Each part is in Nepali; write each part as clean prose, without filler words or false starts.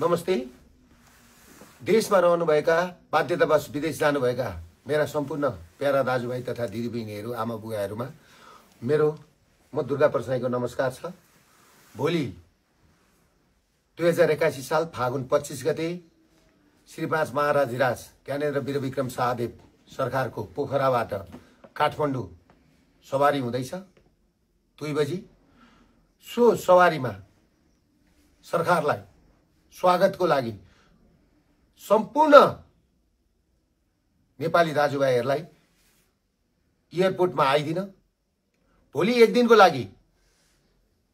नमस्ते। देशमा रहनुभएका बाध्यतावश विदेश जानुभएका मेरा सम्पूर्ण प्यारा दाजुभाइ तथा दिदीबहिनीहरू आमा बुवाहरूमा मेरो म दुर्गा प्रसाईको नमस्कार छ। भोलि 2081 साल फागुन 25 गते श्री 5 महाराजधिराज ज्ञानेन्द्र वीरविक्रम शाहदेव सरकारको पोखराबाट काठमाडौँ सवारी हुँदैछ 2 बजी। सो सवारीमा सरकारलाई स्वागतको लागि सम्पूर्ण नेपाली दाजुभाइहरूलाई एयरपोर्टमा आइदिन। भोलि एक दिनको लागि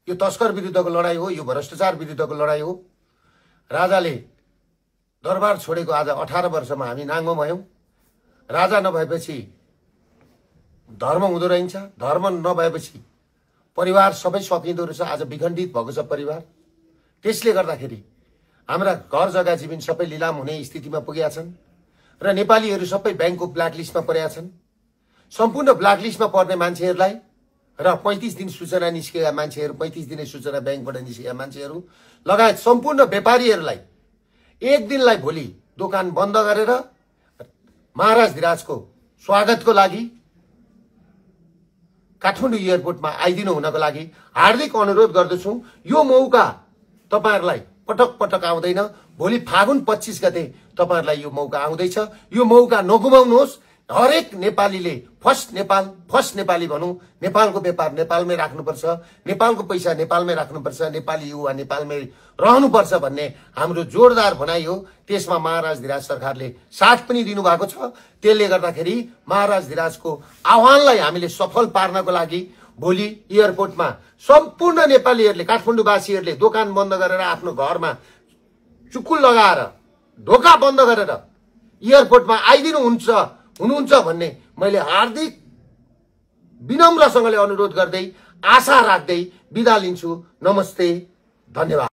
यो तस्कर विरुद्धको लडाई हो, यो भ्रष्टाचार विरुद्धको लडाई हो। राजाले दरबार छोडेको आज 18 वर्षमा हामी नाङ्गो भयौं। राजा नभएपछि धर्म हुँदो रहन्छ, धर्म नभएपछि परिवार सबै सकिँदो रहेछ। आज विखण्डित भएको छ परिवार। त्यसले गर्दाखेरि हाम्रा घर जग्गा जमिन सबै लिलाम हुने स्थितिमा पुगेका छन् र नेपालीहरू सबै बैंकको ब्ल्याकलिस्टमा परेका छन्। सम्पूर्ण ब्ल्याकलिस्टमा पर्ने मान्छेहरूलाई र 35 दिन सूचना निस्केका मान्छेहरू, 35 दिने सूचना बैंकबाट निस्केका मान्छेहरू लगायत सम्पूर्ण व्यापारीहरूलाई एक दिनलाई भोलि दोकान बन्द गरेर महाराजधिराजको स्वागतको लागि काठमाडौँ एयरपोर्टमा आइदिनु हुनको लागि हार्दिक अनुरोध गर्दछु। यो मौका तपाईहरुलाई पटक पटक आउँदैन। भोलि फागुन 25 गते तपाईहरुलाई यो मौका आउँदैछ। यो मौका नगुमाउनुहोस्। हरेक नेपालीले फर्स्ट नेपाली भनौं। नेपालको व्यापार नेपालमै राख्नुपर्छ, नेपालको पैसा नेपालमै राख्नुपर्छ, नेपाली युवा नेपालमै रहनुपर्छ भन्ने हाम्रो जोरदार भनाइ हो। त्यसमा महाराजधिराज सरकारले साथ पनि दिनुभएको छ। त्यसले गर्दाखेरि महाराजधिराजको आह्वानलाई हामीले सफल पार्नको लागि भोलि एयरपोर्टमा सम्पूर्ण नेपालीहरूले, काठमाडौँवासीहरूले दोकान बन्द गरेर आफ्नो घरमा चुकुल लगाएर ढोका बन्द गरेर एयरपोर्टमा हुनुहुन्छ भन्ने मैले हार्दिक विनम्रसँगले अनुरोध गर्दै आशा राख्दै बिदा लिन्छु। नमस्ते, धन्यवाद।